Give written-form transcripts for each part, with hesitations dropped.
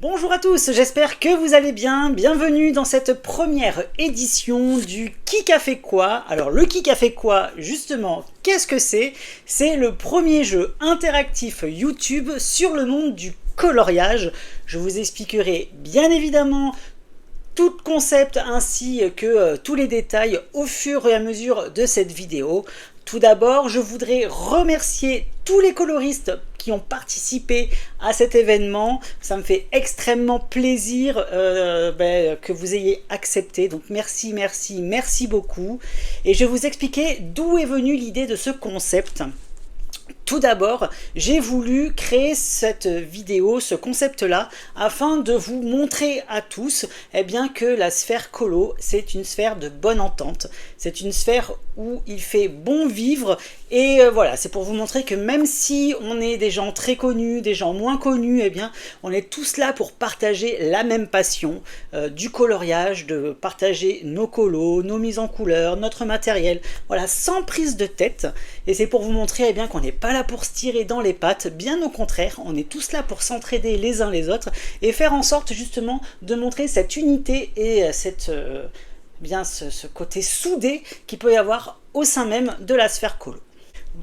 Bonjour à tous, j'espère que vous allez bien. Bienvenue dans cette première édition du Qui a fait quoi. Alors le Qui a fait quoi, justement, qu'est-ce que c'est? C'est le premier jeu interactif YouTube sur le monde du coloriage. Je vous expliquerai bien évidemment tout le concept ainsi que tous les détails au fur et à mesure de cette vidéo. Tout d'abord, je voudrais remercier tous les coloristes qui ont participé à cet événement. Ça me fait extrêmement plaisir que vous ayez accepté. Donc merci, merci, merci beaucoup. Et je vais vous expliquer d'où est venue l'idée de ce concept. Tout d'abord, j'ai voulu créer cette vidéo, ce concept-là, afin de vous montrer à tous que la sphère colo, c'est une sphère de bonne entente. C'est une sphère où il fait bon vivre. Et voilà, c'est pour vous montrer que même si on est des gens très connus, des gens moins connus, on est tous là pour partager la même passion du coloriage, de partager nos colos, nos mises en couleur, notre matériel, voilà, sans prise de tête. Et c'est pour vous montrer qu'on n'est pas là pour se tirer dans les pattes, bien au contraire, on est tous là pour s'entraider les uns les autres et faire en sorte justement de montrer cette unité et ce côté soudé qu'il peut y avoir au sein même de la sphère colo.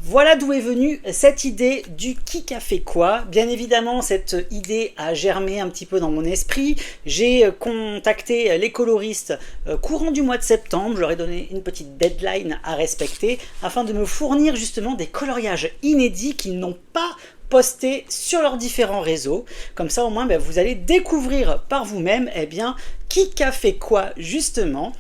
Voilà d'où est venue cette idée du qui a fait quoi. Bien évidemment, cette idée a germé un petit peu dans mon esprit. J'ai contacté les coloristes courant du mois de septembre. Je leur ai donné une petite deadline à respecter afin de me fournir justement des coloriages inédits qu'ils n'ont pas postés sur leurs différents réseaux. Comme ça, au moins, vous allez découvrir par vous-même qui a fait quoi justement,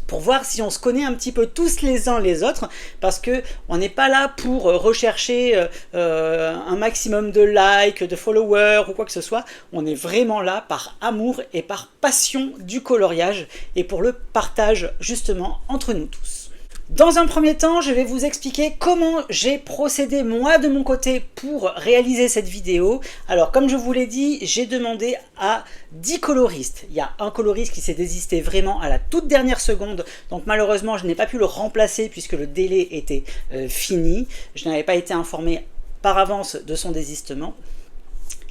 pour voir si on se connaît un petit peu tous les uns les autres, parce que on n'est pas là pour rechercher un maximum de likes, de followers ou quoi que ce soit. On est vraiment là par amour et par passion du coloriage et pour le partage justement entre nous tous. Dans un premier temps, je vais vous expliquer comment j'ai procédé moi de mon côté pour réaliser cette vidéo. Alors comme je vous l'ai dit, j'ai demandé à 10 coloristes. Il y a un coloriste qui s'est désisté vraiment à la toute dernière seconde, donc malheureusement je n'ai pas pu le remplacer puisque le délai était fini. Je n'avais pas été informé par avance de son désistement.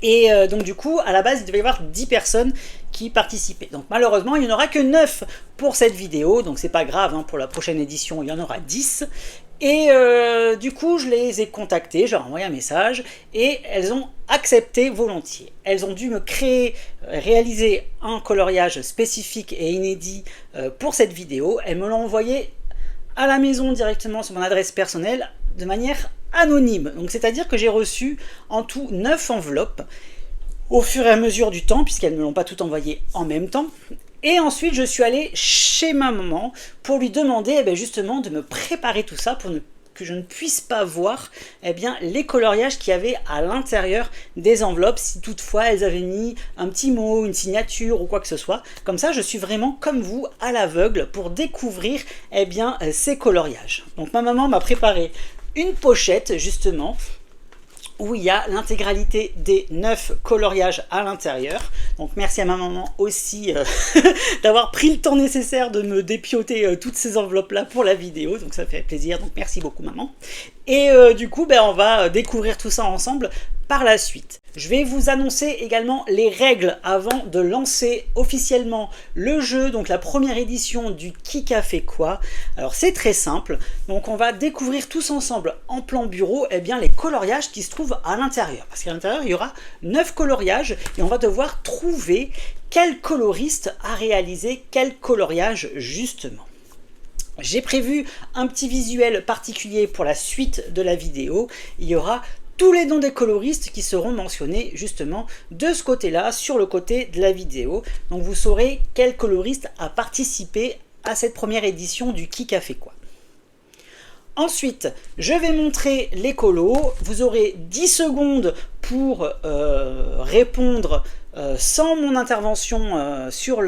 Et donc du coup, à la base, il devait y avoir 10 personnes qui participaient. Donc malheureusement, il n'y en aura que 9 pour cette vidéo. Donc c'est pas grave, pour la prochaine édition, il y en aura 10. Et du coup, je les ai contactées, je leur ai envoyé un message et elles ont accepté volontiers. Elles ont dû me réaliser un coloriage spécifique et inédit pour cette vidéo. Elles me l'ont envoyé à la maison directement sur mon adresse personnelle de manière anonyme. Donc c'est-à-dire que j'ai reçu en tout 9 enveloppes au fur et à mesure du temps, puisqu'elles ne me l'ont pas tout envoyé en même temps. Et ensuite je suis allé chez ma maman pour lui demander justement de me préparer tout ça pour que je ne puisse pas voir les coloriages qu'il y avait à l'intérieur des enveloppes, si toutefois elles avaient mis un petit mot, une signature ou quoi que ce soit. Comme ça, je suis vraiment comme vous, à l'aveugle, pour découvrir ces coloriages. Donc ma maman m'a préparé une pochette justement où il y a l'intégralité des 9 coloriages à l'intérieur. Donc merci à ma maman aussi d'avoir pris le temps nécessaire de me dépioter toutes ces enveloppes là pour la vidéo, donc ça fait plaisir, donc merci beaucoup maman. Et du coup on va découvrir tout ça ensemble par la suite. Je vais vous annoncer également les règles avant de lancer officiellement le jeu, donc la première édition du Qui a fait quoi. Alors c'est très simple, donc on va découvrir tous ensemble en plan bureau les coloriages qui se trouvent à l'intérieur. Parce qu'à l'intérieur il y aura 9 coloriages et on va devoir trouver quel coloriste a réalisé quel coloriage justement. J'ai prévu un petit visuel particulier pour la suite de la vidéo. Il y aura tous les noms des coloristes qui seront mentionnés justement de ce côté-là, sur le côté de la vidéo. Donc vous saurez quel coloriste a participé à cette première édition du Qui a fait quoi. Ensuite, je vais montrer les colos. Vous aurez 10 secondes pour répondre sans mon intervention sur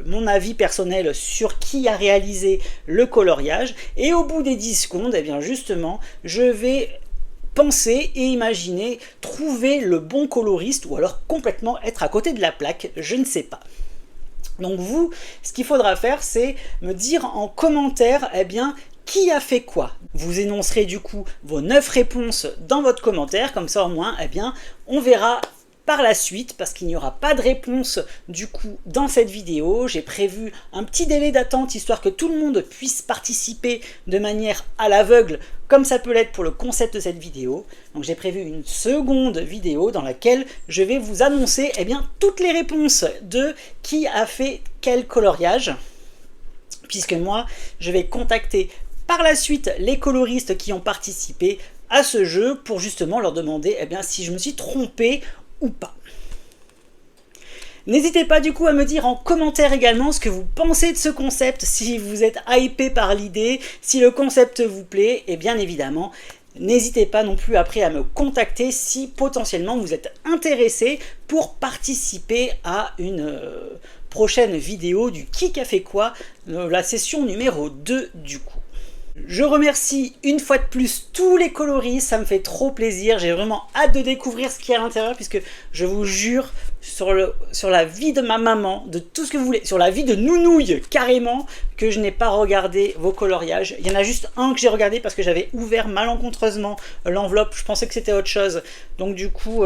mon avis personnel sur qui a réalisé le coloriage. Et au bout des 10 secondes, justement, je vais penser et imaginer, trouver le bon coloriste ou alors complètement être à côté de la plaque, je ne sais pas. Donc vous, ce qu'il faudra faire, c'est me dire en commentaire qui a fait quoi. Vous énoncerez du coup vos 9 réponses dans votre commentaire, comme ça au moins on verra par la suite, parce qu'il n'y aura pas de réponse du coup dans cette vidéo. J'ai prévu un petit délai d'attente histoire que tout le monde puisse participer de manière à l'aveugle, comme ça peut l'être pour le concept de cette vidéo. Donc j'ai prévu une seconde vidéo dans laquelle je vais vous annoncer toutes les réponses de qui a fait quel coloriage, puisque moi je vais contacter par la suite les coloristes qui ont participé à ce jeu pour justement leur demander si je me suis trompé ou pas. N'hésitez pas du coup à me dire en commentaire également ce que vous pensez de ce concept, si vous êtes hypé par l'idée, si le concept vous plaît, et bien évidemment, n'hésitez pas non plus après à me contacter si potentiellement vous êtes intéressé pour participer à une prochaine vidéo du Qui a fait quoi, la session numéro 2 du coup. Je remercie une fois de plus tous les coloristes, ça me fait trop plaisir, j'ai vraiment hâte de découvrir ce qu'il y a à l'intérieur, puisque je vous jure, sur la vie de ma maman, de tout ce que vous voulez, sur la vie de Nounouille carrément, que je n'ai pas regardé vos coloriages. Il y en a juste un que j'ai regardé parce que j'avais ouvert malencontreusement l'enveloppe, je pensais que c'était autre chose, donc du coup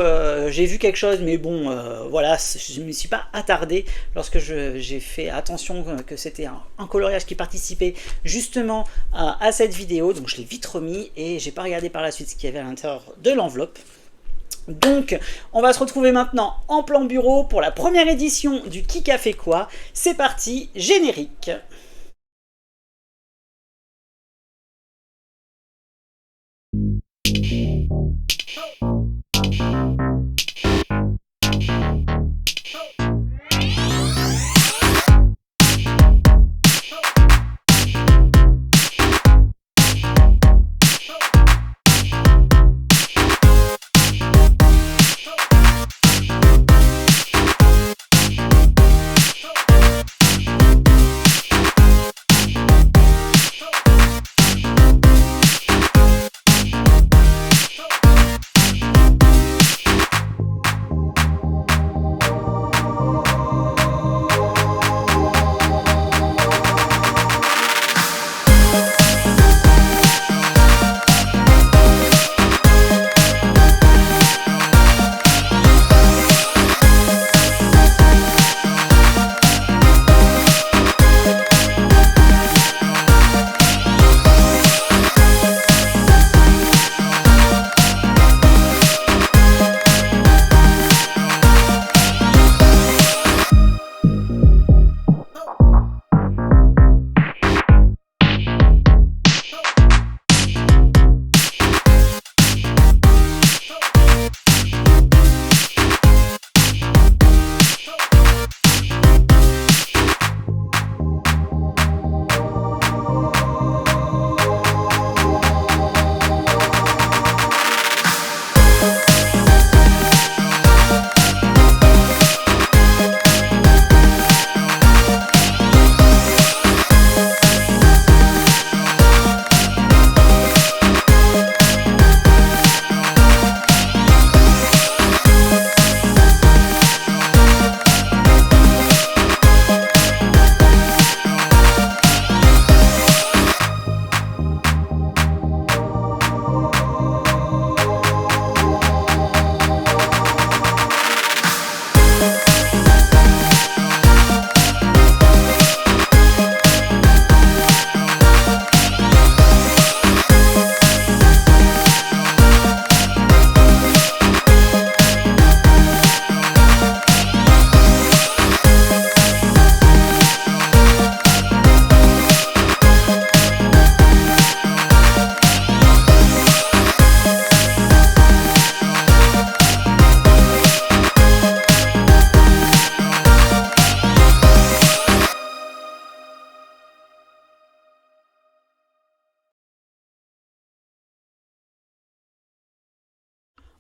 j'ai vu quelque chose, mais bon voilà, je ne me suis pas attardé lorsque j'ai fait attention que c'était un coloriage qui participait justement à cette vidéo, donc je l'ai vite remis et j'ai pas regardé par la suite ce qu'il y avait à l'intérieur de l'enveloppe. Donc on va se retrouver maintenant en plan bureau pour la première édition du Qui a fait quoi. C'est parti, générique.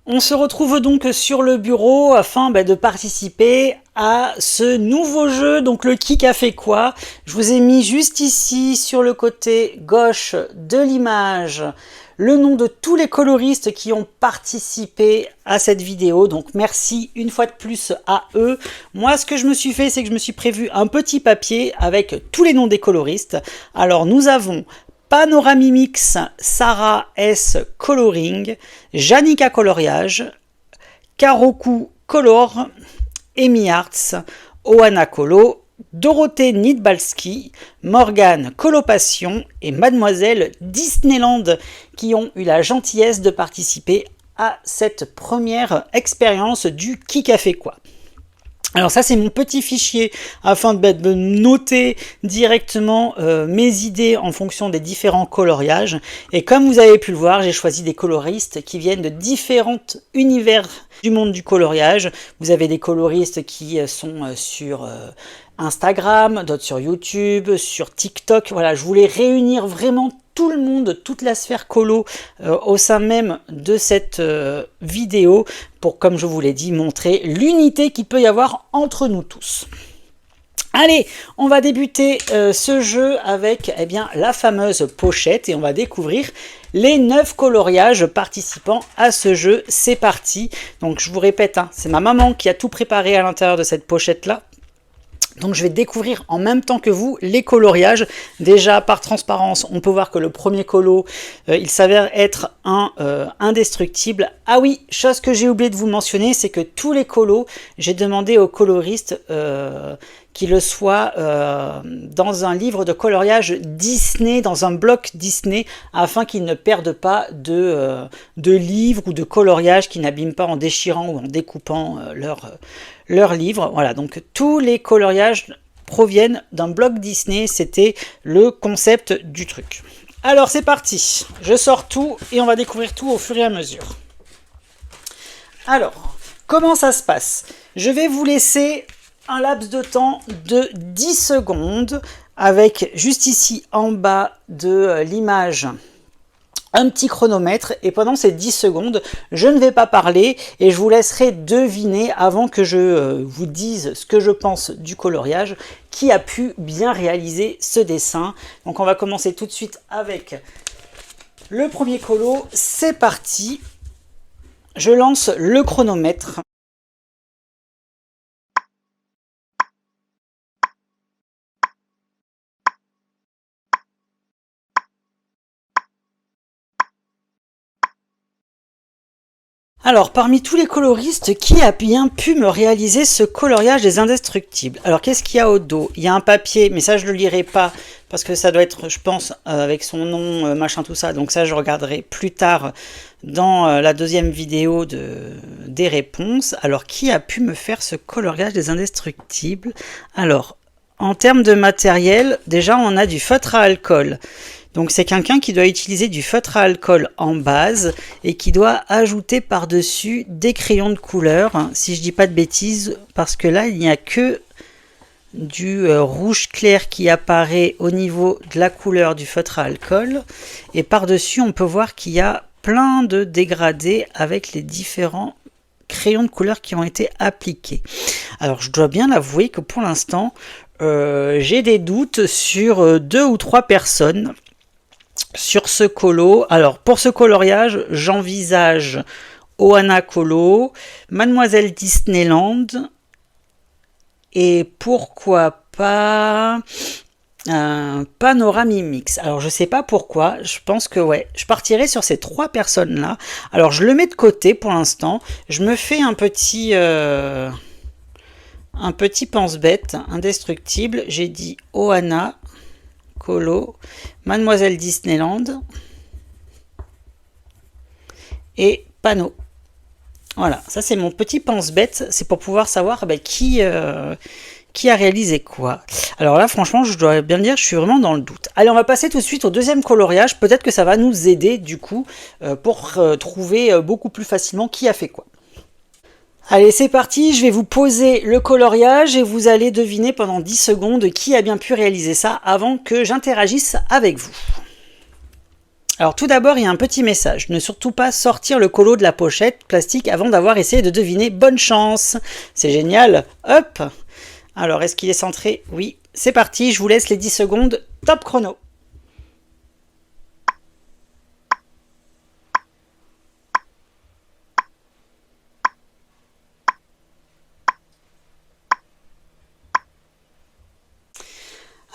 On se retrouve donc sur le bureau afin de participer à ce nouveau jeu, donc le Qui a fait quoi. Je vous ai mis juste ici sur le côté gauche de l'image le nom de tous les coloristes qui ont participé à cette vidéo, donc merci une fois de plus à eux. Moi ce que je me suis fait, c'est que je me suis prévu un petit papier avec tous les noms des coloristes. Alors nous avons Panoramimix, Sarah S Coloring, Janica Coloriage, Karoku Color, Amy Arts, Oana Colo, Dorothée Nidbalski, Morgane Colopassion et Mademoiselle Disneyland qui ont eu la gentillesse de participer à cette première expérience du Qui a fait quoi. Alors ça c'est mon petit fichier afin de noter directement mes idées en fonction des différents coloriages. Et comme vous avez pu le voir, j'ai choisi des coloristes qui viennent de différents univers du monde du coloriage. Vous avez des coloristes qui sont sur Instagram, d'autres sur YouTube, sur TikTok. Voilà, je voulais réunir vraiment tout le monde, toute la sphère colo au sein même de cette vidéo pour, comme je vous l'ai dit, montrer l'unité qu'il peut y avoir entre nous tous. Allez, on va débuter ce jeu avec la fameuse pochette et on va découvrir les 9 coloriages participants à ce jeu. C'est parti. Donc je vous répète, c'est ma maman qui a tout préparé à l'intérieur de cette pochette-là. Donc je vais découvrir en même temps que vous les coloriages. Déjà par transparence, on peut voir que le premier colo, il s'avère être un indestructible. Ah oui, chose que j'ai oublié de vous mentionner, c'est que tous les colos, j'ai demandé aux coloristes qu'il le soit dans un livre de coloriage Disney, dans un bloc Disney, afin qu'ils ne perdent pas de livres ou de coloriage, qui n'abîment pas en déchirant ou en découpant leur livre. Voilà, donc tous les coloriages proviennent d'un bloc Disney, c'était le concept du truc. Alors c'est parti, je sors tout et on va découvrir tout au fur et à mesure. Alors, comment ça se passe? Je vais vous laisser un laps de temps de 10 secondes avec juste ici en bas de l'image un petit chronomètre, et pendant ces 10 secondes, je ne vais pas parler et je vous laisserai deviner avant que je vous dise ce que je pense du coloriage, qui a pu bien réaliser ce dessin. Donc on va commencer tout de suite avec le premier colo. C'est parti, je lance le chronomètre. Alors, parmi tous les coloristes, qui a bien pu me réaliser ce coloriage des indestructibles? Alors, qu'est-ce qu'il y a au dos? Il y a un papier, mais ça, je ne le lirai pas, parce que ça doit être, je pense, avec son nom, machin, tout ça. Donc ça, je regarderai plus tard dans la deuxième vidéo des réponses. Alors, qui a pu me faire ce coloriage des indestructibles? Alors, en termes de matériel, déjà, on a du feutre à alcool. Donc c'est quelqu'un qui doit utiliser du feutre à alcool en base et qui doit ajouter par-dessus des crayons de couleur, si je dis pas de bêtises, parce que là il n'y a que du rouge clair qui apparaît au niveau de la couleur du feutre à alcool, et par-dessus on peut voir qu'il y a plein de dégradés avec les différents crayons de couleur qui ont été appliqués. Alors je dois bien l'avouer que pour l'instant j'ai des doutes sur 2 ou 3 personnes sur ce colo. Alors pour ce coloriage, j'envisage Oana Colo, Mademoiselle Disneyland et pourquoi pas Panoramimix. Alors je sais pas pourquoi, je pense que ouais, je partirai sur ces 3 personnes là. Alors je le mets de côté pour l'instant, je me fais un petit pense-bête indestructible. J'ai dit Oana Colo, Mademoiselle Disneyland et Pano. Voilà, ça c'est mon petit pense-bête, c'est pour pouvoir savoir qui a réalisé quoi. Alors là franchement je dois bien dire, je suis vraiment dans le doute. Allez, on va passer tout de suite au deuxième coloriage, peut-être que ça va nous aider du coup pour trouver beaucoup plus facilement qui a fait quoi. Allez, c'est parti, je vais vous poser le coloriage et vous allez deviner pendant 10 secondes qui a bien pu réaliser ça avant que j'interagisse avec vous. Alors tout d'abord, il y a un petit message. Ne surtout pas sortir le colo de la pochette plastique avant d'avoir essayé de deviner. Bonne chance. C'est génial. Hop. Alors, est-ce qu'il est centré? Oui. C'est parti, je vous laisse les 10 secondes. Top chrono.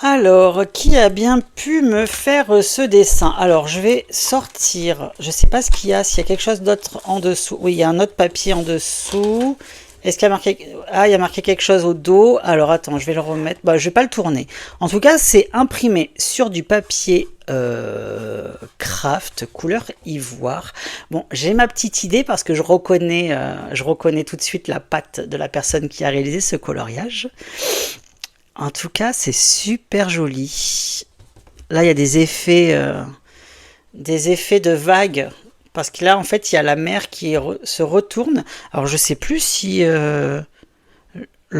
Alors, qui a bien pu me faire ce dessin? Alors, je vais sortir. Je sais pas ce qu'il y a, s'il y a quelque chose d'autre en dessous. Oui, il y a un autre papier en dessous. Est-ce qu'il y a marqué... Ah, il y a marqué quelque chose au dos. Alors, attends, je vais le remettre. Bah, je vais pas le tourner. En tout cas, c'est imprimé sur du papier craft, couleur ivoire. Bon, j'ai ma petite idée parce que je reconnais tout de suite la patte de la personne qui a réalisé ce coloriage. En tout cas, c'est super joli. Là, il y a des effets de vagues. Parce que là, en fait, il y a la mer qui se retourne. Alors, je sais plus si le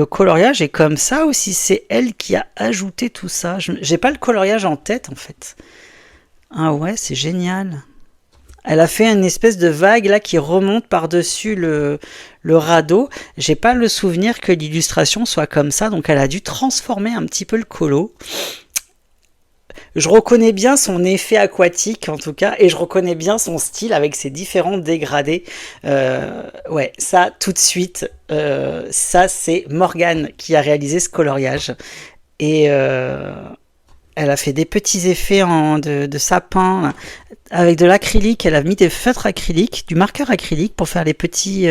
coloriage est comme ça ou si c'est elle qui a ajouté tout ça. J'ai pas le coloriage en tête, en fait. Ah ouais, c'est génial. Elle a fait une espèce de vague là qui remonte par-dessus le radeau. J'ai pas le souvenir que l'illustration soit comme ça, donc elle a dû transformer un petit peu le colo. Je reconnais bien son effet aquatique en tout cas, et je reconnais bien son style avec ses différents dégradés. Ouais, ça tout de suite, ça c'est Morgane qui a réalisé ce coloriage. Et elle a fait des petits effets de sapin avec de l'acrylique. Elle a mis des feutres acryliques, du marqueur acrylique pour faire les petits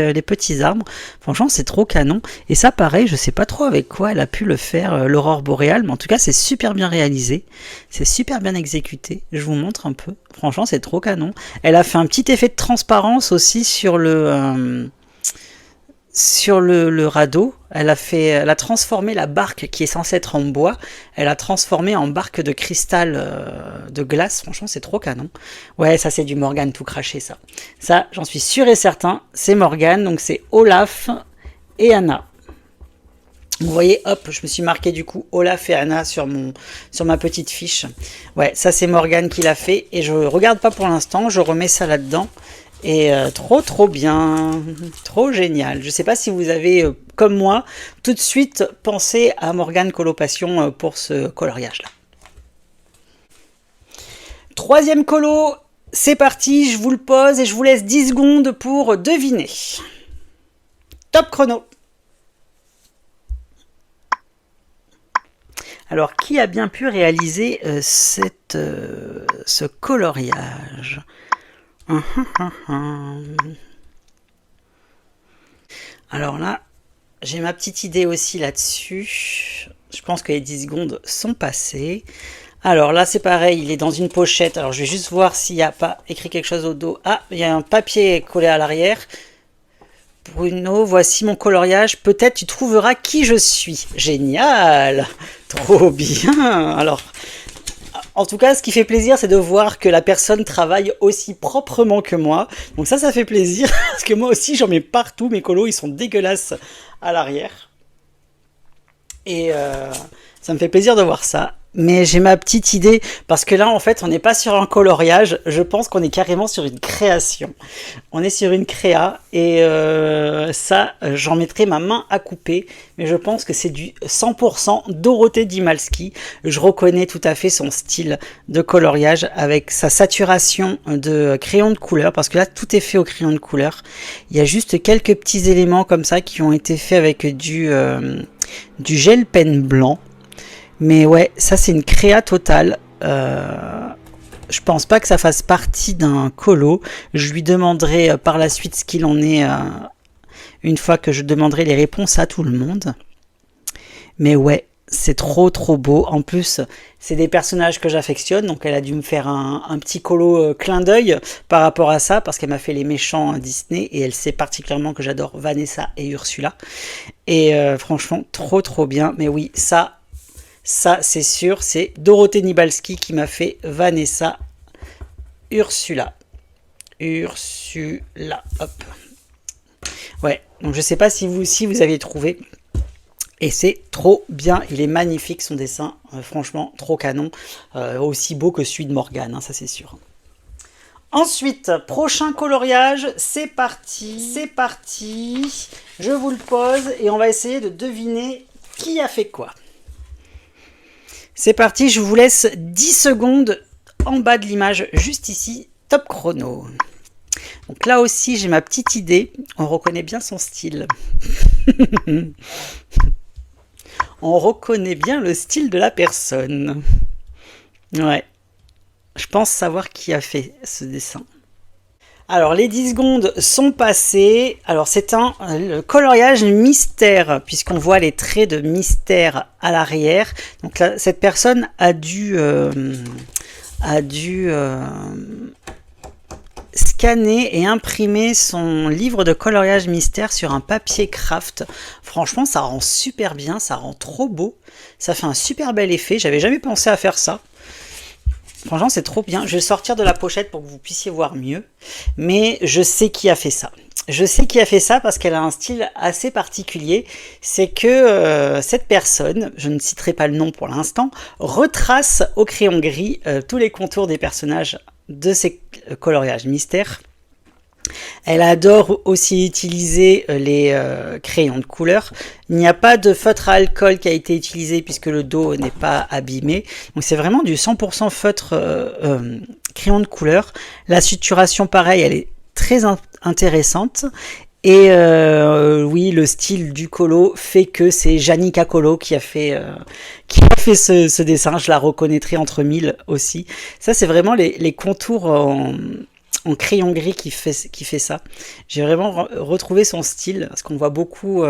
arbres. Franchement, c'est trop canon. Et ça, pareil, je sais pas trop avec quoi elle a pu le faire, l'aurore boréale, mais en tout cas, c'est super bien réalisé. C'est super bien exécuté. Je vous montre un peu. Franchement, c'est trop canon. Elle a fait un petit effet de transparence aussi sur le radeau. Elle a transformé la barque qui est censée être en bois, elle a transformé en barque de cristal de glace. Franchement, c'est trop canon. Ouais, ça c'est du Morgane tout craché, ça. Ça, j'en suis sûr et certain, c'est Morgane, donc c'est Olaf et Anna. Vous voyez, hop, je me suis marqué du coup Olaf et Anna sur ma petite fiche. Ouais, ça c'est Morgane qui l'a fait, et je regarde pas pour l'instant, je remets ça là-dedans. Et trop bien, trop génial. Je sais pas si vous avez, comme moi, tout de suite pensé à Morgane Colopassion pour ce coloriage-là. Troisième colo, c'est parti, je vous le pose et je vous laisse 10 secondes pour deviner. Top chrono. Alors, qui a bien pu réaliser ce coloriage ? Alors là, j'ai ma petite idée aussi là-dessus. Je pense que les 10 secondes sont passées. Alors là, c'est pareil, il est dans une pochette. Alors je vais juste voir s'il n'y a pas écrit quelque chose au dos. Ah, il y a un papier collé à l'arrière. Bruno, voici mon coloriage. Peut-être tu trouveras qui je suis. Génial! Trop bien! Alors... En tout cas, ce qui fait plaisir, c'est de voir que la personne travaille aussi proprement que moi. Donc ça fait plaisir, parce que moi aussi, j'en mets partout. Mes colos, ils sont dégueulasses à l'arrière. Et ça me fait plaisir de voir ça. Mais j'ai ma petite idée, parce que là, en fait, on n'est pas sur un coloriage. Je pense qu'on est carrément sur une création. On est sur une créa, et ça, j'en mettrai ma main à couper. Mais je pense que c'est du 100% Dorothée Dimalski. Je reconnais tout à fait son style de coloriage, avec sa saturation de crayon de couleur, parce que là, tout est fait au crayon de couleur. Il y a juste quelques petits éléments comme ça qui ont été faits avec du gel pen blanc. Mais ouais, ça c'est une créa totale. Je pense pas que ça fasse partie d'un colo. Je lui demanderai par la suite ce qu'il en est une fois que je demanderai les réponses à tout le monde. Mais ouais, c'est trop beau. En plus, c'est des personnages que j'affectionne, donc elle a dû me faire un petit colo clin d'œil par rapport à ça, parce qu'elle m'a fait les méchants Disney, et elle sait particulièrement que j'adore Vanessa et Ursula. Et franchement, trop bien. Mais oui, ça c'est sûr, c'est Dorothée Dimalski qui m'a fait Vanessa, Ursula, hop. Ouais, donc je sais pas si vous aussi vous avez trouvé. Et c'est trop bien, il est magnifique son dessin, franchement trop canon, aussi beau que celui de Morgane, hein, ça c'est sûr. Ensuite, prochain coloriage, c'est parti, je vous le pose et on va essayer de deviner qui a fait quoi. C'est parti, je vous laisse 10 secondes en bas de l'image, juste ici, top chrono. Donc là aussi, j'ai ma petite idée, on reconnaît bien son style. on reconnaît bien le style de la personne. Ouais, je pense savoir qui a fait ce dessin. Alors, les 10 secondes sont passées. Alors, c'est le coloriage mystère, puisqu'on voit les traits de mystère à l'arrière. Donc là, cette personne a dû scanner et imprimer son livre de coloriage mystère sur un papier craft. Franchement, ça rend super bien, ça rend trop beau. Ça fait un super bel effet. J'avais jamais pensé à faire ça. Franchement, c'est trop bien. Je vais sortir de la pochette pour que vous puissiez voir mieux. Mais je sais qui a fait ça. Je sais qui a fait ça parce qu'elle a un style assez particulier. C'est que cette personne, je ne citerai pas le nom pour l'instant, retrace au crayon gris tous les contours des personnages de ces coloriages mystères. Elle adore aussi utiliser les crayons de couleur. Il n'y a pas de feutre à alcool qui a été utilisé puisque le dos n'est pas abîmé. Donc c'est vraiment du 100% feutre crayon de couleur. La suturation, pareil, elle est très intéressante. Et oui, le style du colo fait que c'est Janica Colo qui a fait ce dessin. Je la reconnaîtrai entre mille aussi. Ça, c'est vraiment les contours en crayon gris qui fait ça. J'ai vraiment retrouvé son style, parce qu'on voit beaucoup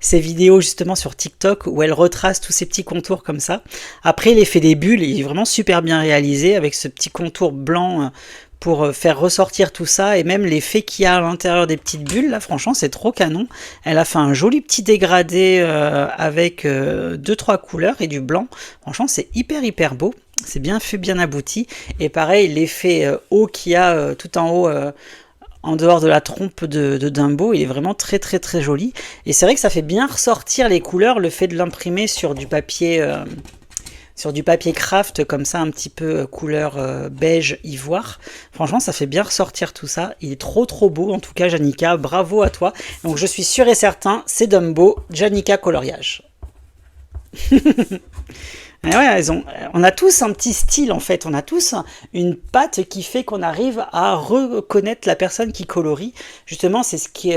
ses vidéos justement sur TikTok où elle retrace tous ces petits contours comme ça. Après, l'effet des bulles est vraiment super bien réalisé avec ce petit contour blanc pour faire ressortir tout ça, et même l'effet qu'il y a à l'intérieur des petites bulles, là franchement c'est trop canon. Elle a fait un joli petit dégradé avec 2-3 couleurs et du blanc. Franchement c'est hyper beau, c'est bien fait, bien abouti. Et pareil, l'effet haut qu'il y a tout en haut en dehors de la trompe de Dumbo, il est vraiment très joli. Et c'est vrai que ça fait bien ressortir les couleurs, le fait de l'imprimer sur du papier craft comme ça, un petit peu couleur beige ivoire. Franchement, ça fait bien ressortir tout ça. Il est trop beau. En tout cas, Janica, bravo à toi. Donc, je suis sûr et certain, c'est Dumbo, Janica coloriage. Ouais, on a tous un petit style en fait, on a tous une patte qui fait qu'on arrive à reconnaître la personne qui colorie. Justement, c'est ce qui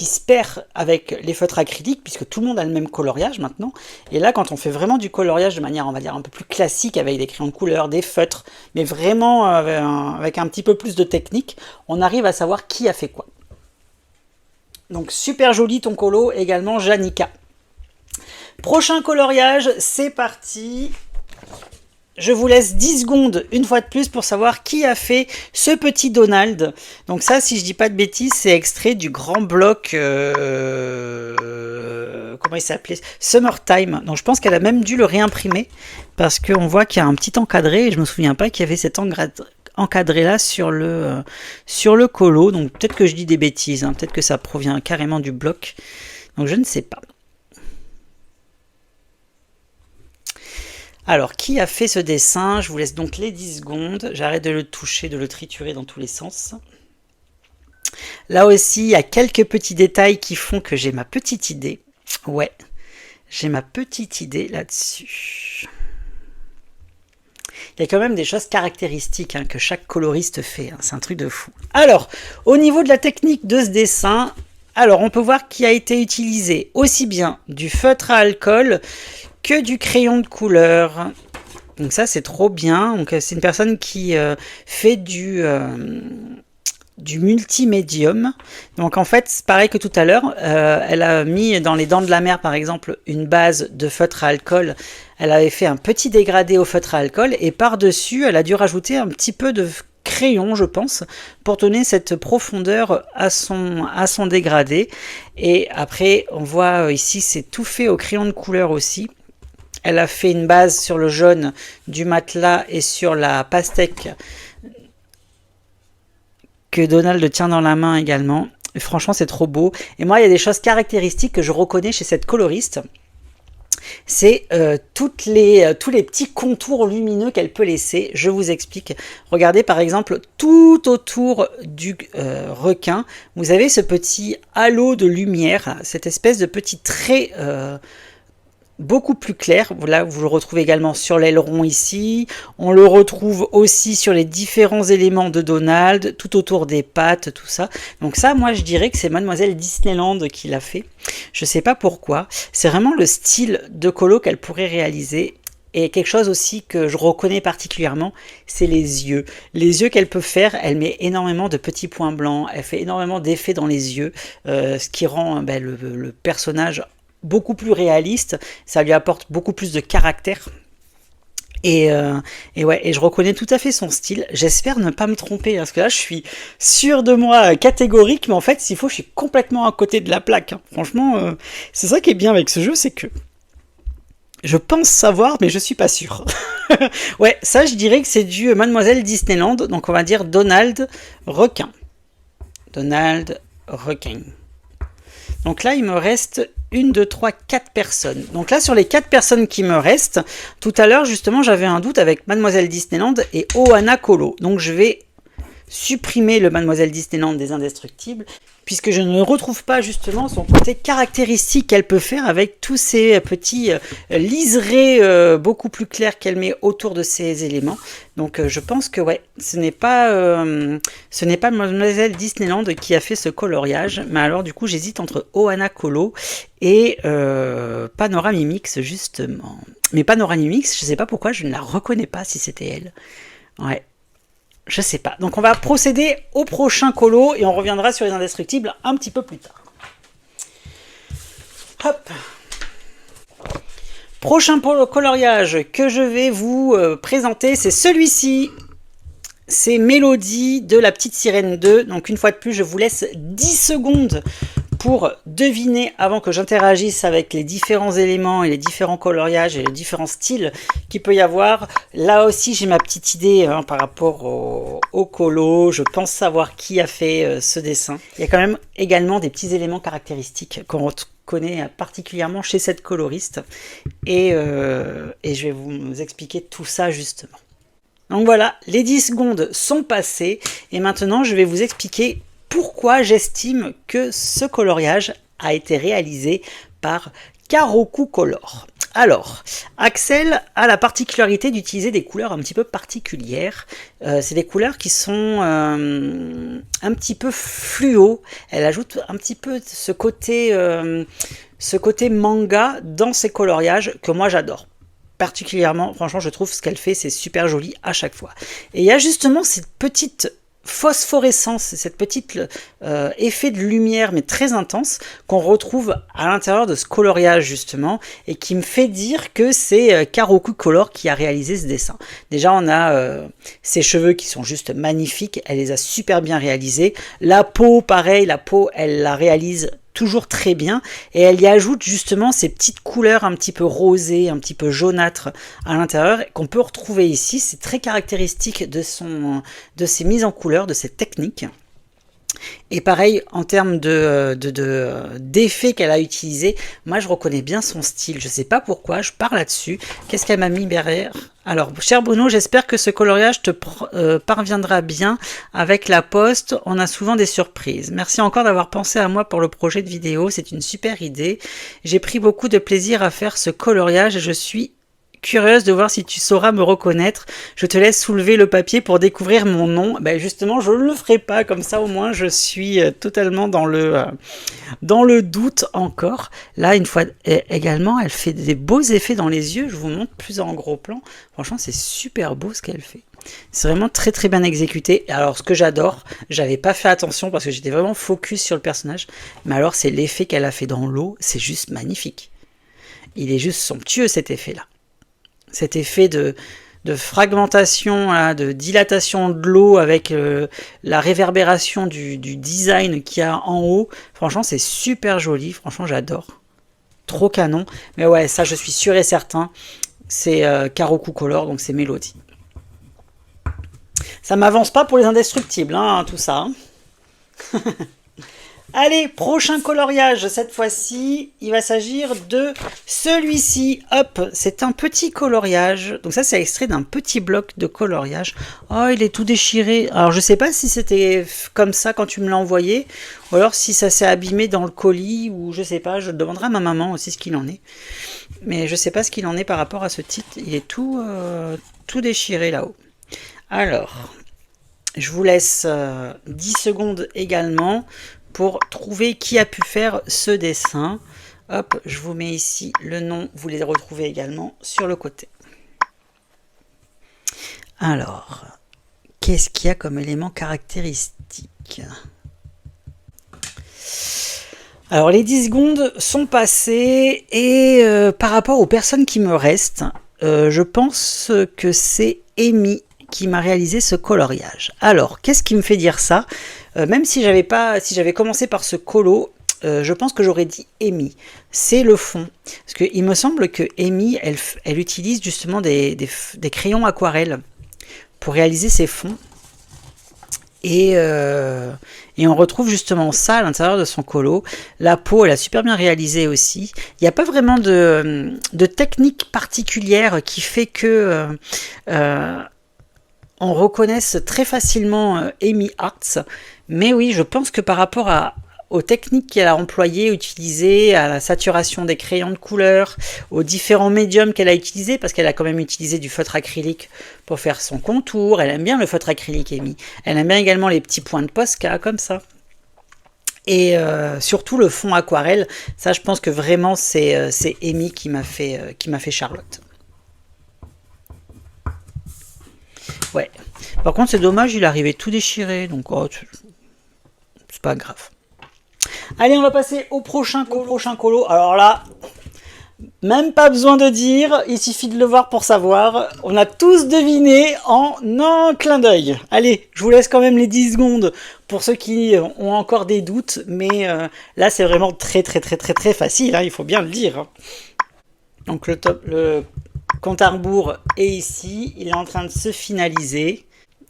se perd avec les feutres acryliques, puisque tout le monde a le même coloriage maintenant. Et là, quand on fait vraiment du coloriage de manière, on va dire, un peu plus classique, avec des crayons de couleur, des feutres, mais vraiment avec un petit peu plus de technique, on arrive à savoir qui a fait quoi. Donc super joli ton colo, également Janica. Prochain coloriage, c'est parti. Je vous laisse 10 secondes une fois de plus pour savoir qui a fait ce petit Donald. Donc ça, si je dis pas de bêtises, c'est extrait du grand bloc... comment il s'appelait? Summertime. Donc je pense qu'elle a même dû le réimprimer parce qu'on voit qu'il y a un petit encadré et je me souviens pas qu'il y avait cet encadré là sur le colo. Donc peut-être que je dis des bêtises, hein. Peut-être que ça provient carrément du bloc. Donc je ne sais pas. Alors, qui a fait ce dessin? Je vous laisse donc les 10 secondes. J'arrête de le toucher, de le triturer dans tous les sens. Là aussi, il y a quelques petits détails qui font que j'ai ma petite idée. Ouais, j'ai ma petite idée là-dessus. Il y a quand même des choses caractéristiques que chaque coloriste fait. C'est un truc de fou. Alors, au niveau de la technique de ce dessin, alors on peut voir qu'il a été utilisé aussi bien du feutre à alcool que du crayon de couleur. Donc ça c'est trop bien. Donc c'est une personne qui fait du multimédium. Donc en fait c'est pareil que tout à l'heure, elle a mis dans les Dents de la Mer par exemple une base de feutre à alcool. Elle avait fait un petit dégradé au feutre à alcool et par dessus elle a dû rajouter un petit peu de crayon, je pense, pour donner cette profondeur à son dégradé. Et après on voit ici c'est tout fait au crayon de couleur aussi. Elle a fait une base sur le jaune du matelas et sur la pastèque que Donald tient dans la main également. Et franchement, c'est trop beau. Et moi, il y a des choses caractéristiques que je reconnais chez cette coloriste. C'est tous les petits contours lumineux qu'elle peut laisser. Je vous explique. Regardez par exemple, tout autour du requin, vous avez ce petit halo de lumière, cette espèce de petit trait beaucoup plus clair. Là, vous le retrouvez également sur l'aileron ici. On le retrouve aussi sur les différents éléments de Donald, tout autour des pattes, tout ça. Donc ça, moi, je dirais que c'est Mademoiselle Disneyland qui l'a fait. Je sais pas pourquoi. C'est vraiment le style de colo qu'elle pourrait réaliser. Et quelque chose aussi que je reconnais particulièrement, c'est les yeux. Les yeux qu'elle peut faire, elle met énormément de petits points blancs, elle fait énormément d'effets dans les yeux, ce qui rend le personnage beaucoup plus réaliste, ça lui apporte beaucoup plus de caractère. Et je reconnais tout à fait son style. J'espère ne pas me tromper, parce que là, je suis sûr de moi, catégorique, mais en fait, s'il faut, je suis complètement à côté de la plaque. Franchement, c'est ça qui est bien avec ce jeu, c'est que je pense savoir, mais je suis pas sûr. Ouais, ça, je dirais que c'est du Mademoiselle Disneyland, donc on va dire Donald Requin. Donald Requin. Donc là, il me reste 1, 2, 3, 4 personnes. Donc là, sur les 4 personnes qui me restent, tout à l'heure, justement, j'avais un doute avec Mademoiselle Disneyland et Ohana Colo. Donc je vais supprimer le Mademoiselle Disneyland des Indestructibles, puisque je ne retrouve pas justement son côté caractéristique qu'elle peut faire avec tous ces petits liserés beaucoup plus clairs qu'elle met autour de ces éléments. Donc je pense que ouais, ce n'est pas Mademoiselle Disneyland qui a fait ce coloriage, mais alors du coup j'hésite entre Ohana Colo et Panoramimix justement. Mais Panoramimix, je ne sais pas pourquoi je ne la reconnais pas si c'était elle. Ouais. Je sais pas. Donc on va procéder au prochain colo et on reviendra sur les indestructibles un petit peu plus tard. Hop. Prochain coloriage que je vais vous présenter, c'est celui-ci. C'est Mélodie de La Petite Sirène 2. Donc une fois de plus, je vous laisse 10 secondes pour deviner, avant que j'interagisse avec les différents éléments et les différents coloriages et les différents styles qu'il peut y avoir. Là aussi, j'ai ma petite idée par rapport au colo. Je pense savoir qui a fait ce dessin. Il y a quand même également des petits éléments caractéristiques qu'on connaît particulièrement chez cette coloriste. Et je vais vous expliquer tout ça justement. Donc voilà, les 10 secondes sont passées et maintenant je vais vous expliquer pourquoi j'estime que ce coloriage a été réalisé par Karoku Color. Alors, Axel a la particularité d'utiliser des couleurs un petit peu particulières. C'est des couleurs qui sont un petit peu fluo. Elle ajoute un petit peu ce côté manga dans ses coloriages que moi j'adore. Particulièrement, franchement, je trouve ce qu'elle fait, c'est super joli à chaque fois. Et il y a justement cette petite phosphorescence, cette petite effet de lumière, mais très intense, qu'on retrouve à l'intérieur de ce coloriage, justement, et qui me fait dire que c'est Karoku Color qui a réalisé ce dessin. Déjà, on a ses cheveux qui sont juste magnifiques, elle les a super bien réalisés. La peau, pareil, la peau, elle la réalise toujours très bien, et elle y ajoute justement ces petites couleurs un petit peu rosées, un petit peu jaunâtres à l'intérieur, qu'on peut retrouver ici. C'est très caractéristique de ses mises en couleur, de cette technique. Et pareil, en termes d'effets qu'elle a utilisé, moi je reconnais bien son style. Je sais pas pourquoi, je pars là-dessus. Qu'est-ce qu'elle m'a mis derrière? Alors, cher Bruno, j'espère que ce coloriage te parviendra bien avec la poste. On a souvent des surprises. Merci encore d'avoir pensé à moi pour le projet de vidéo. C'est une super idée. J'ai pris beaucoup de plaisir à faire ce coloriage et je suis curieuse de voir si tu sauras me reconnaître. Je te laisse soulever le papier pour découvrir mon nom. Ben justement, je ne le ferai pas, comme ça au moins je suis totalement dans le doute encore. Là, une fois également, elle fait des beaux effets dans les yeux. Je vous montre plus en gros plan. Franchement, c'est super beau ce qu'elle fait. C'est vraiment très très bien exécuté. Et alors, ce que j'adore, j'avais pas fait attention parce que j'étais vraiment focus sur le personnage, mais alors c'est l'effet qu'elle a fait dans l'eau, c'est juste magnifique. Il est juste somptueux cet effet-là. Cet effet de fragmentation, là, de dilatation de l'eau avec la réverbération du design qu'il y a en haut. Franchement, c'est super joli. Franchement, j'adore. Trop canon. Mais ouais, ça, je suis sûr et certain. C'est Karoku Color, donc c'est Mélodie. Ça m'avance pas pour les indestructibles, hein, tout ça. Hein. Allez, prochain coloriage. Cette fois-ci, il va s'agir de celui-ci. Hop, c'est un petit coloriage. Donc ça, c'est extrait d'un petit bloc de coloriage. Oh, il est tout déchiré. Alors, je sais pas si c'était comme ça quand tu me l'as envoyé, ou alors si ça s'est abîmé dans le colis, ou je sais pas. Je demanderai à ma maman aussi ce qu'il en est. Mais je sais pas ce qu'il en est par rapport à ce titre. Il est tout déchiré là-haut. Alors, je vous laisse 10 secondes également pour trouver qui a pu faire ce dessin. Hop, je vous mets ici le nom, vous les retrouvez également sur le côté. Alors, qu'est-ce qu'il y a comme élément caractéristique? Alors, les 10 secondes sont passées et par rapport aux personnes qui me restent, je pense que c'est Amy qui m'a réalisé ce coloriage. Alors, qu'est-ce qui me fait dire ça? Même si j'avais commencé par ce colo, je pense que j'aurais dit Amy. C'est le fond. Parce qu'il me semble que Amy, elle utilise justement des crayons aquarelles pour réaliser ses fonds. Et on retrouve justement ça à l'intérieur de son colo. La peau, elle a super bien réalisé aussi. Il n'y a pas vraiment de technique particulière qui fait que on reconnaisse très facilement Amy Arts. Mais oui, je pense que par rapport aux techniques qu'elle a employées, utilisées, à la saturation des crayons de couleur, aux différents médiums qu'elle a utilisés, parce qu'elle a quand même utilisé du feutre acrylique pour faire son contour. Elle aime bien le feutre acrylique, Amy. Elle aime bien également les petits points de Posca, comme ça. Et surtout le fond aquarelle. Ça, je pense que vraiment, c'est Amy qui m'a fait Charlotte. Ouais. Par contre, c'est dommage, il arrivait tout déchiré, donc c'est pas grave. Allez, on va passer au prochain colo. Alors là, même pas besoin de dire, il suffit de le voir pour savoir. On a tous deviné en un clin d'œil. Allez, je vous laisse quand même les 10 secondes pour ceux qui ont encore des doutes, mais là, c'est vraiment très facile, hein, il faut bien le dire. Donc le compte à rebours est ici, il est en train de se finaliser.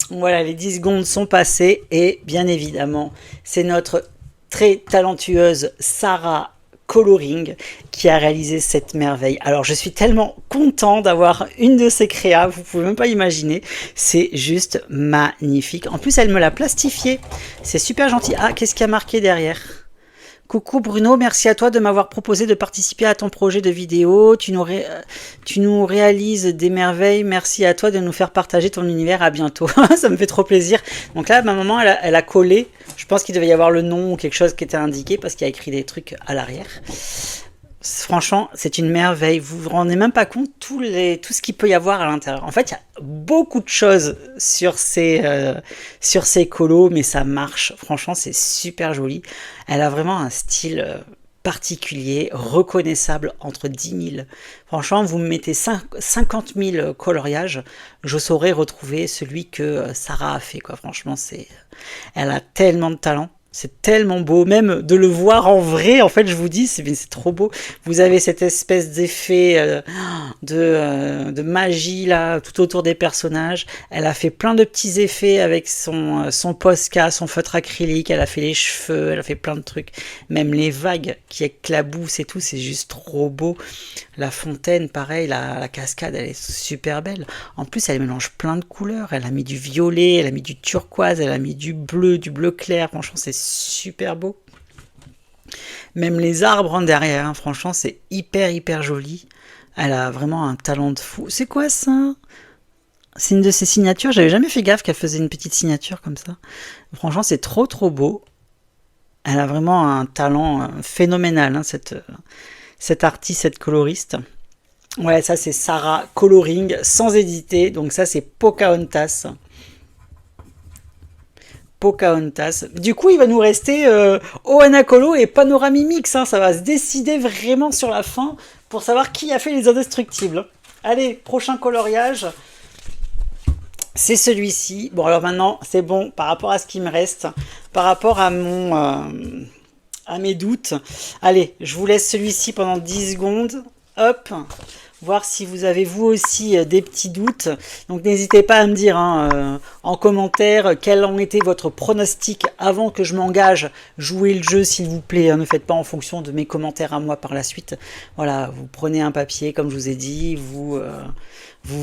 Voilà, les 10 secondes sont passées et bien évidemment, c'est notre très talentueuse Sarah Coloring qui a réalisé cette merveille. Alors je suis tellement content d'avoir une de ces créas, vous pouvez même pas imaginer, c'est juste magnifique. En plus elle me l'a plastifié, c'est super gentil. Ah, qu'est-ce qu'il y a marqué derrière? Coucou Bruno, merci à toi de m'avoir proposé de participer à ton projet de vidéo. Tu nous réalises des merveilles. Merci à toi de nous faire partager ton univers. À bientôt. Ça me fait trop plaisir. Donc là, ma maman, elle a collé. Je pense qu'il devait y avoir le nom ou quelque chose qui était indiqué parce qu'il y a écrit des trucs à l'arrière. Franchement, c'est une merveille. Vous vous rendez même pas compte tout ce qu'il peut y avoir à l'intérieur. En fait, il y a beaucoup de choses sur ces colos, mais ça marche. Franchement, c'est super joli. Elle a vraiment un style particulier, reconnaissable entre 10 000. Franchement, vous me mettez 50 000 coloriages, je saurais retrouver celui que Sarah a fait, quoi. Franchement, elle a tellement de talent. C'est tellement beau, même de le voir en vrai, en fait, je vous dis, c'est trop beau. Vous avez cette espèce d'effet de magie, là, tout autour des personnages. Elle a fait plein de petits effets avec son Posca, son feutre acrylique, elle a fait les cheveux, elle a fait plein de trucs. Même les vagues qui éclaboussent et tout, c'est juste trop beau. La fontaine, pareil, la cascade, elle est super belle. En plus, elle mélange plein de couleurs. Elle a mis du violet, elle a mis du turquoise, elle a mis du bleu clair. Franchement, c'est super beau. Même les arbres en derrière, hein, franchement, c'est hyper joli. Elle a vraiment un talent de fou. C'est quoi ça? C'est une de ses signatures. J'avais jamais fait gaffe qu'elle faisait une petite signature comme ça. Franchement, c'est trop beau. Elle a vraiment un talent phénoménal, hein, cette artiste, cette coloriste. Ouais, ça c'est Sarah Coloring, sans éditer. Donc ça c'est Pocahontas. Du coup, il va nous rester Ohana Colo et Panoramimix. Hein. Ça va se décider vraiment sur la fin pour savoir qui a fait les indestructibles. Allez, prochain coloriage. C'est celui-ci. Bon, alors maintenant, c'est bon par rapport à ce qui me reste, par rapport à mes doutes. Allez, je vous laisse celui-ci pendant 10 secondes. Hop, voir si vous avez vous aussi des petits doutes. Donc n'hésitez pas à me dire en commentaire quels ont été votre pronostic avant que je m'engage. Jouez le jeu s'il vous plaît, ne faites pas en fonction de mes commentaires à moi par la suite. Voilà, vous prenez un papier comme je vous ai dit, vous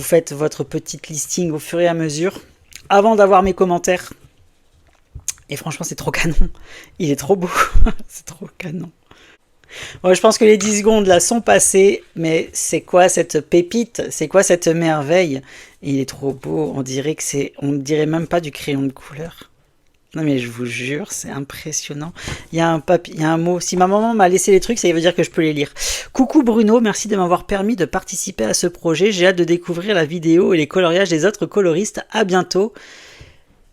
faites votre petite listing au fur et à mesure avant d'avoir mes commentaires. Et franchement c'est trop canon, il est trop beau, c'est trop canon. Bon, je pense que les 10 secondes là sont passées, mais c'est quoi cette pépite? C'est quoi cette merveille? Il est trop beau, on dirait dirait même pas du crayon de couleur. Non mais je vous jure, c'est impressionnant. Il y a un mot. Si ma maman m'a laissé les trucs, ça veut dire que je peux les lire. Coucou Bruno, merci de m'avoir permis de participer à ce projet. J'ai hâte de découvrir la vidéo et les coloriages des autres coloristes. À bientôt.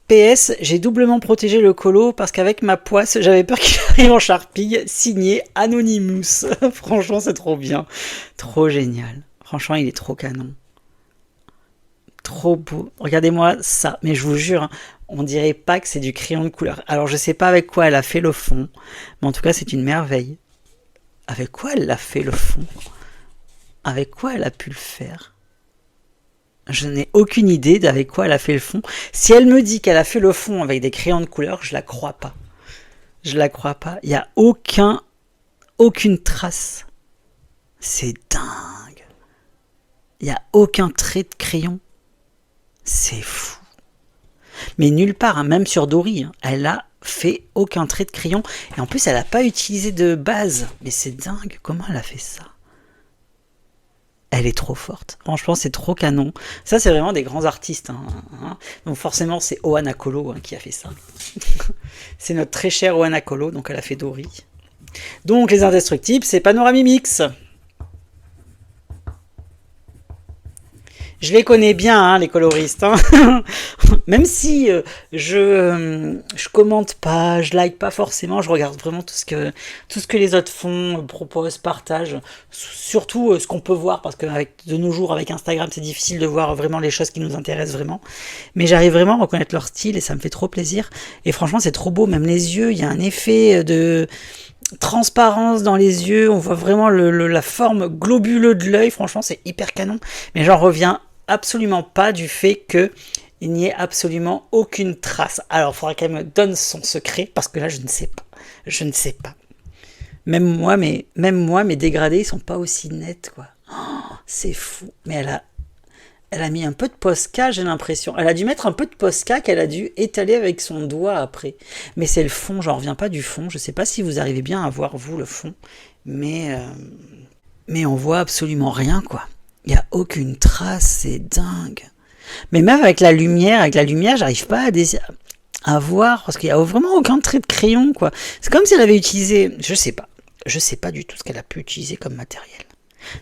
PS, j'ai doublement protégé le colo parce qu'avec ma poisse, j'avais peur qu'il arrive en charpille, signé Anonymous. Franchement, c'est trop bien. Trop génial. Franchement, il est trop canon. Trop beau. Regardez-moi ça. Mais je vous jure, on dirait pas que c'est du crayon de couleur. Alors, je sais pas avec quoi elle a fait le fond, mais en tout cas, c'est une merveille. Avec quoi elle a fait le fond? Avec quoi elle a pu le faire? Je n'ai aucune idée d'avec quoi elle a fait le fond. Si elle me dit qu'elle a fait le fond avec des crayons de couleur, je la crois pas. Je la crois pas. Il n'y a aucune trace. C'est dingue. Il n'y a aucun trait de crayon. C'est fou. Mais nulle part, même sur Dory, elle a fait aucun trait de crayon. Et en plus, elle n'a pas utilisé de base. Mais c'est dingue. Comment elle a fait ça? Elle est trop forte. Franchement, c'est trop canon. Ça, c'est vraiment des grands artistes. Donc forcément, c'est Ohana Kolo qui a fait ça. C'est notre très cher Ohana Kolo, donc elle a fait Dory. Donc les indestructibles, c'est Panoramimix. Je les connais bien, les coloristes. Même si je commente pas, je like pas forcément, je regarde vraiment tout ce que les autres font, proposent, partagent. Surtout ce qu'on peut voir, parce que de nos jours, avec Instagram, c'est difficile de voir vraiment les choses qui nous intéressent vraiment. Mais j'arrive vraiment à reconnaître leur style et ça me fait trop plaisir. Et franchement, c'est trop beau. Même les yeux, il y a un effet de transparence dans les yeux. On voit vraiment la forme globuleuse de l'œil. Franchement, c'est hyper canon. Mais j'en reviens absolument pas du fait que il n'y ait absolument aucune trace. Alors, il faudra qu'elle me donne son secret, parce que là, je ne sais pas. Je ne sais pas. Même moi, mes dégradés, ils sont pas aussi nets, quoi. Oh, c'est fou. Mais elle a mis un peu de Posca, j'ai l'impression. Elle a dû mettre un peu de Posca qu'elle a dû étaler avec son doigt après. Mais c'est le fond, j'en reviens pas du fond. Je sais pas si vous arrivez bien à voir, vous, le fond. Mais on voit absolument rien, quoi. Il n'y a aucune trace, c'est dingue. Mais même avec la lumière, j'arrive pas à voir, parce qu'il n'y a vraiment aucun trait de crayon, quoi. C'est comme si elle avait utilisé, je sais pas du tout ce qu'elle a pu utiliser comme matériel.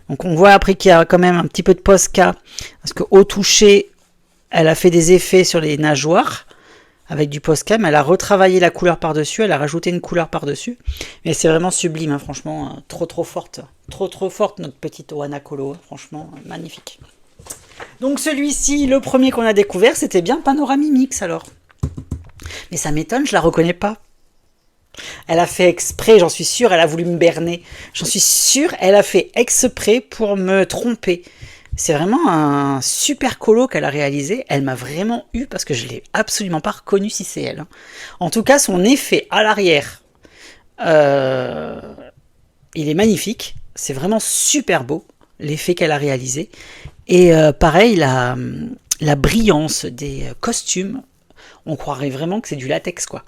Donc on voit après qu'il y a quand même un petit peu de Posca, parce qu'au toucher, elle a fait des effets sur les nageoires, avec du Posca, mais elle a retravaillé la couleur par-dessus, elle a rajouté une couleur par-dessus. Mais c'est vraiment sublime, franchement, trop forte. Trop forte, notre petite Ohana Kolo, franchement, magnifique. Donc celui-ci, le premier qu'on a découvert, c'était bien Panoramimix alors. Mais ça m'étonne, je la reconnais pas. Elle a fait exprès, j'en suis sûre, elle a voulu me berner. J'en suis sûre, elle a fait exprès pour me tromper. C'est vraiment un super colo qu'elle a réalisé. Elle m'a vraiment eu parce que je ne l'ai absolument pas reconnu si c'est elle. En tout cas, son effet à l'arrière, il est magnifique. C'est vraiment super beau, l'effet qu'elle a réalisé. Et pareil, la brillance des costumes, on croirait vraiment que c'est du latex, quoi.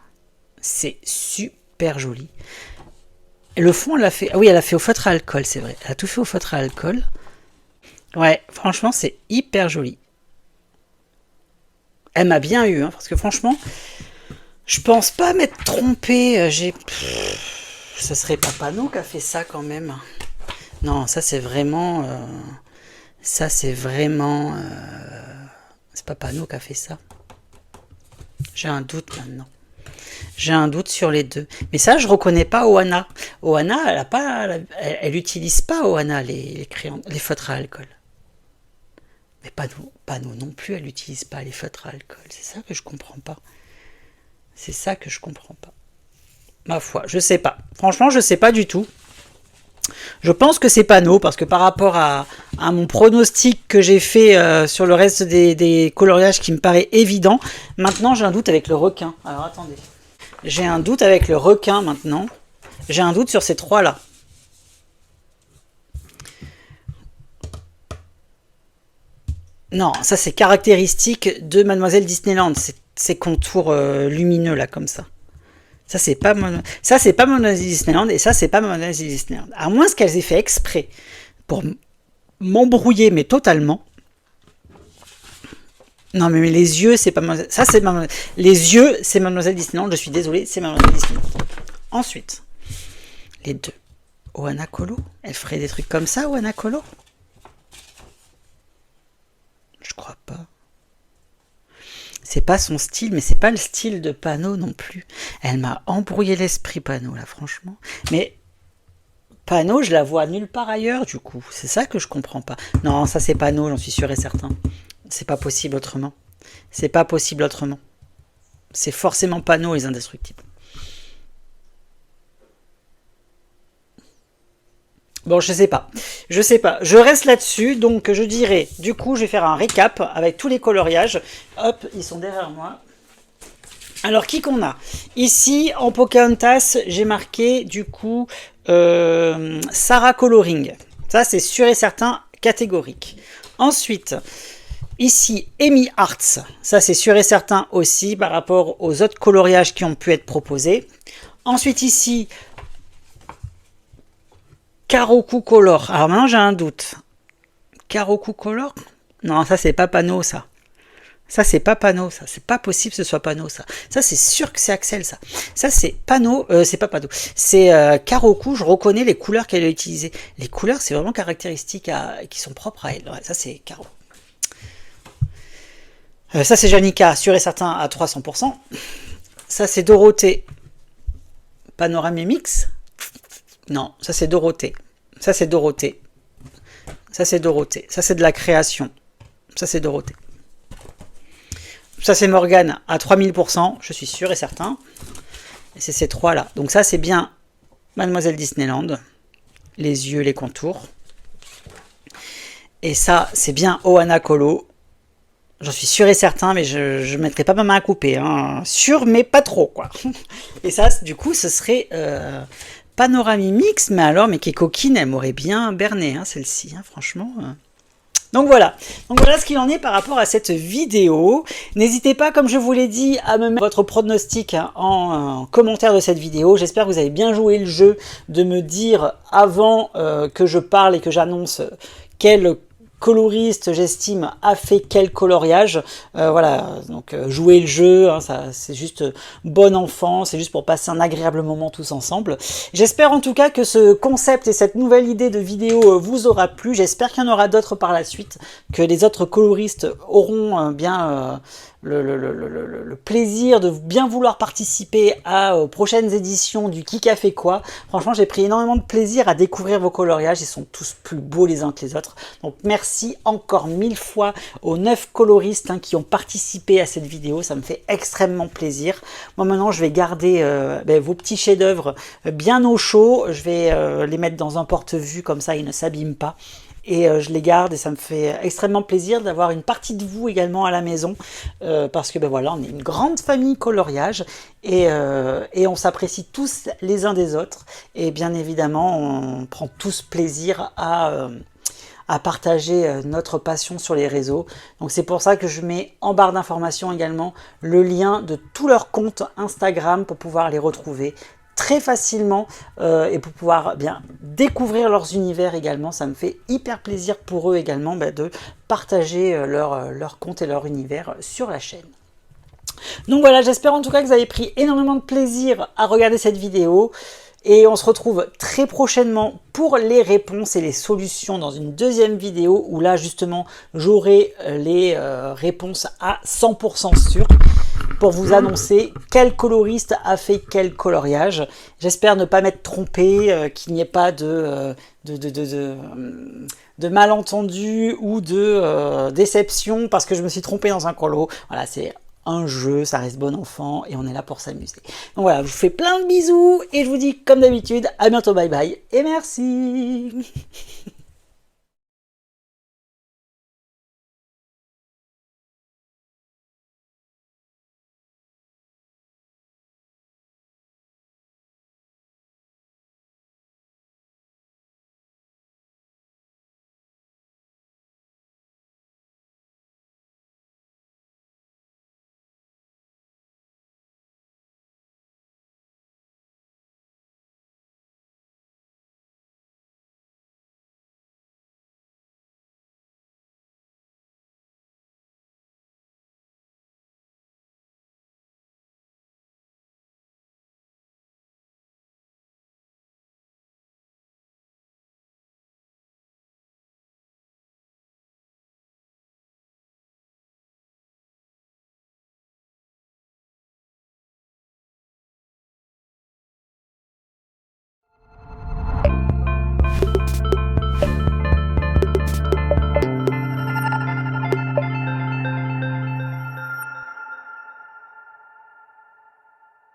C'est super joli. Et le fond, elle a fait... Ah oui, elle a fait au feutre à alcool, c'est vrai. Elle a tout fait au feutre à alcool. Ouais, franchement, c'est hyper joli. Elle m'a bien eu, parce que franchement, je pense pas m'être trompée. Ça serait pas Pano qui a fait ça quand même. Non, ça c'est vraiment... c'est pas Pano qui a fait ça. J'ai un doute maintenant. J'ai un doute sur les deux. Mais ça, je reconnais pas Ohana. Ohana, elle utilise pas Ohana les crayons, les feutres à alcool. Mais Pano non plus, elle n'utilise pas les feutres à alcool. C'est ça que je comprends pas. C'est ça que je comprends pas. Ma foi, je sais pas. Franchement, je sais pas du tout. Je pense que c'est panneau, parce que par rapport à mon pronostic que j'ai fait sur le reste des coloriages qui me paraît évident, maintenant j'ai un doute avec le requin. Alors attendez. J'ai un doute avec le requin maintenant. J'ai un doute sur ces trois-là. Non, ça c'est caractéristique de Mademoiselle Disneyland, ces contours lumineux là comme ça. Ça c'est pas Mademoiselle Disneyland et ça c'est pas Mademoiselle Disneyland. À moins qu'elles aient fait exprès pour m'embrouiller mais totalement. Non mais les yeux c'est pas Mademoiselle, ça c'est Mademoiselle. Les yeux c'est Mademoiselle Disneyland. Je suis désolée, c'est Mademoiselle Disneyland. Ensuite, les deux. Ohana Colo, elle ferait des trucs comme ça, Ohana Colo? Je crois pas. C'est pas son style, mais c'est pas le style de Panneau non plus. Elle m'a embrouillé l'esprit, Panneau, là, franchement. Mais Panneau, je la vois nulle part ailleurs, du coup. C'est ça que je comprends pas. Non, ça c'est Panneau, j'en suis sûr et certain. C'est pas possible autrement. C'est pas possible autrement. C'est forcément Panneau, les indestructibles. Bon, je sais pas. Je sais pas. Je reste là-dessus. Donc, je dirais, du coup, je vais faire un récap avec tous les coloriages. Hop, ils sont derrière moi. Alors, qui qu'on a? Ici, en Pocahontas, j'ai marqué, du coup, Sarah Coloring. Ça, c'est sûr et certain, catégorique. Ensuite, ici, Amy Arts. Ça, c'est sûr et certain aussi, par rapport aux autres coloriages qui ont pu être proposés. Ensuite, ici, Karoku Color. Alors maintenant j'ai un doute. Karoku Color? Non, ça c'est pas Panneau ça. Ça c'est pas Panneau ça. C'est pas possible que ce soit Panneau ça. Ça c'est sûr que c'est Axel ça. Ça c'est Panneau. C'est pas Panneau. C'est Karoku. Je reconnais les couleurs qu'elle a utilisées. Les couleurs c'est vraiment caractéristiques qui sont propres à elle. Ouais, ça c'est Caro. Ça c'est Janica, sûr et certain à 300%. Ça c'est Dorothée. Panorama Mix. Non, ça c'est Dorothée. Ça c'est Dorothée. Ça c'est Dorothée. Ça c'est de la création. Ça c'est Dorothée. Ça c'est Morgane à 3000%, je suis sûr et certain. Et c'est ces trois là. Donc ça c'est bien Mademoiselle Disneyland. Les yeux, les contours. Et ça c'est bien Ohana Colo. J'en suis sûr et certain, mais je ne mettrai pas ma main à couper. Hein. Sûr, mais pas trop, quoi. Et ça, du coup, ce serait Panorama Mix, mais alors, mais qui est coquine, elle m'aurait bien berné, hein, celle-ci, hein, franchement. Donc voilà ce qu'il en est par rapport à cette vidéo. N'hésitez pas, comme je vous l'ai dit, à me mettre votre pronostic hein, en commentaire de cette vidéo. J'espère que vous avez bien joué le jeu de me dire avant que je parle et que j'annonce quel coloriste, j'estime, a fait quel coloriage. Voilà, donc jouer le jeu, hein, c'est juste bon enfant, c'est juste pour passer un agréable moment tous ensemble. J'espère en tout cas que ce concept et cette nouvelle idée de vidéo vous aura plu. J'espère qu'il y en aura d'autres par la suite, que les autres coloristes auront bien le plaisir de bien vouloir participer aux prochaines éditions du Qui a fait quoi. Franchement, j'ai pris énormément de plaisir à découvrir vos coloriages. Ils sont tous plus beaux les uns que les autres. Donc, merci encore 1000 fois aux 9 coloristes hein, qui ont participé à cette vidéo. Ça me fait extrêmement plaisir. Moi, maintenant, je vais garder vos petits chefs-d'œuvre bien au chaud. Je vais les mettre dans un porte-vue, comme ça, ils ne s'abîment pas. Et je les garde et ça me fait extrêmement plaisir d'avoir une partie de vous également à la maison parce que ben voilà, on est une grande famille coloriage et on s'apprécie tous les uns des autres et bien évidemment on prend tous plaisir à partager notre passion sur les réseaux. Donc c'est pour ça que je mets en barre d'informations également le lien de tous leurs comptes Instagram pour pouvoir les retrouver très facilement et pour pouvoir bien découvrir leurs univers également. Ça me fait hyper plaisir pour eux également de partager leur compte et leur univers sur la chaîne. Donc voilà, j'espère en tout cas que vous avez pris énormément de plaisir à regarder cette vidéo. Et on se retrouve très prochainement pour les réponses et les solutions dans une deuxième vidéo où là justement j'aurai les réponses à 100% sûres pour vous annoncer quel coloriste a fait quel coloriage. J'espère ne pas m'être trompé, qu'il n'y ait pas de malentendu ou de déception parce que je me suis trompé dans un colo. Voilà, c'est un jeu, ça reste bon enfant et on est là pour s'amuser. Donc voilà, je vous fais plein de bisous et je vous dis comme d'habitude, à bientôt, bye bye et merci.